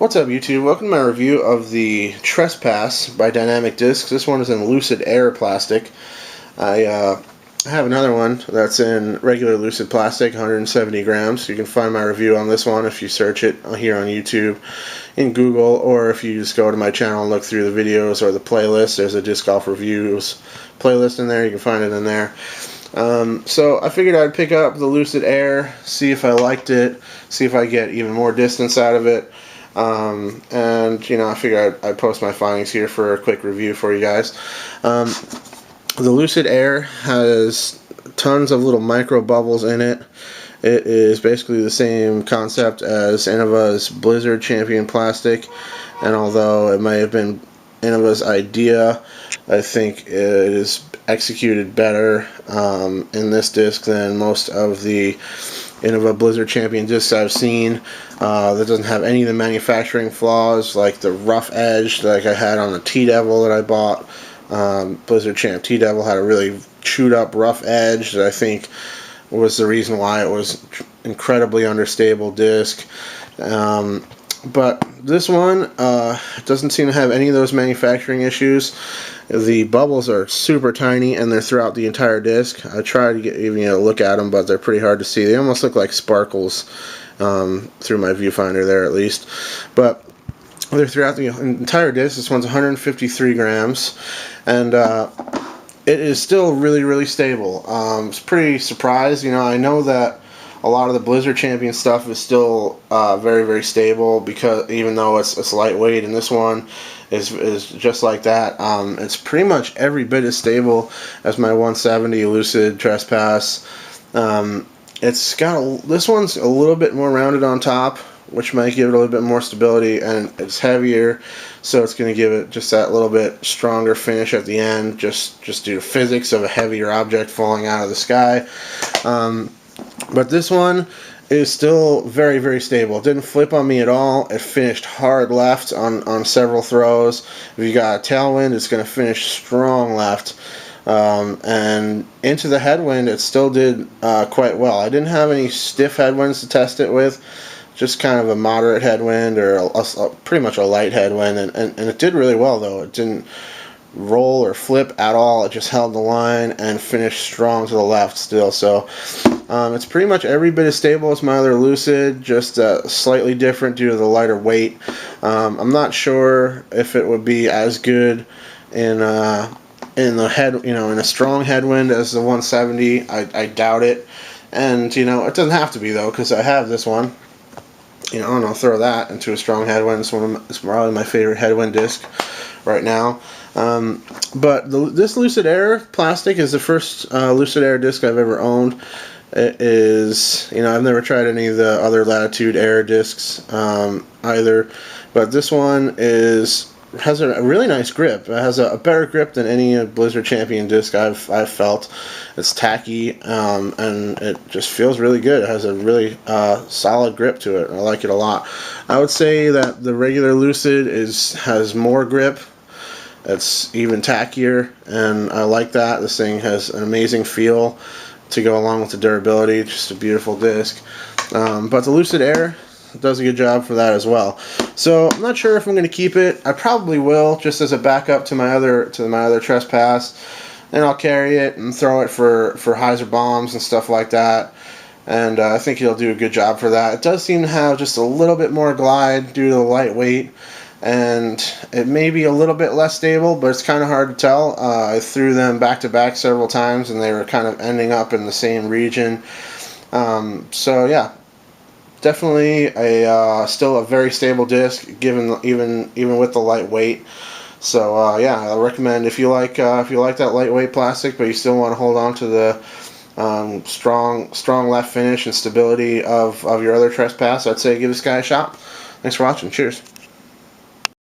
What's up, YouTube? Welcome to my review of the Trespass by Dynamic Discs. This one is in Lucid Air plastic. I have another one that's in regular Lucid plastic, 170 grams. You can find my review on this one if you search it here on YouTube, in Google, or if you just go to my channel and look through the videos or the playlist. There's a Disc Golf Reviews playlist in there. You can find it in there. So I figured I'd pick up the Lucid Air, see if I liked it, see if I get even more distance out of it. And you know, I figured I'd post my findings here for a quick review for you guys. The Lucid Air has tons of little micro bubbles in it. It is basically the same concept as Innova's Blizzard Champion plastic, and although it may have been Innova's idea, I think it is executed better in this disc than most of the Innova Blizzard Champion discs I've seen. That doesn't have any of the manufacturing flaws, like the rough edge like I had on the T-Devil that I bought. Blizzard Champ T-Devil had a really chewed up rough edge that I think was the reason why it was incredibly unstable disc. But this one doesn't seem to have any of those manufacturing issues. The bubbles are super tiny and they're throughout the entire disc. I tried to get even look at them, but they're pretty hard to see. They almost look like sparkles through my viewfinder there, at least. But they're throughout the entire disc. This one's 153 grams, and it is still really, really stable. I was pretty surprised. I know that a lot of the Blizzard Champion stuff is still very, very stable, because even though it's lightweight, and this one is just like that. It's pretty much every bit as stable as my 170 Lucid Trespass. It's got this one's a little bit more rounded on top, which might give it a little bit more stability, and it's heavier, so it's going to give it just that little bit stronger finish at the end, just due to physics of a heavier object falling out of the sky. But this one is still very, very stable. It didn't flip on me at all. It finished hard left on several throws. If you got a tailwind, it's going to finish strong left. And into the headwind, it still did quite well. I didn't have any stiff headwinds to test it with, just kind of a moderate headwind, or pretty much a light headwind, and it did really well, though. It didn't roll or flip at all. It just held the line and finished strong to the left still. So it's pretty much every bit as stable as my other Lucid, just slightly different due to the lighter weight. I'm not sure if it would be as good in the head, in a strong headwind as the 170. I doubt it, and it doesn't have to be, though, because I have this one. And I'll throw that into a strong headwind. It's probably my favorite headwind disc right now. But this Lucid Air plastic is the first Lucid Air disc I've ever owned. It is, I've never tried any of the other Latitude Air discs either, but this one has a really nice grip. It has a better grip than any Blizzard Champion disc I've felt. It's tacky, and it just feels really good. It has a really solid grip to it. I like it a lot. I would say that the regular Lucid has more grip. It's even tackier, and I like that. This thing has an amazing feel to go along with the durability. Just a beautiful disc. But the Lucid Air does a good job for that as well. So I'm not sure if I'm going to keep it. I probably will, just as a backup to my other Trespass, and I'll carry it and throw it for hyzer bombs and stuff like that. And I think it'll do a good job for that. It does seem to have just a little bit more glide due to the light weight, and it may be a little bit less stable, but it's kind of hard to tell. I threw them back to back several times, and they were kind of ending up in the same region. So yeah, definitely still a very stable disc, even with the light weight. So yeah, I recommend if you like that lightweight plastic, but you still want to hold on to the strong left finish and stability of your other Trespass, I'd say give this guy a shot. Thanks for watching. Cheers.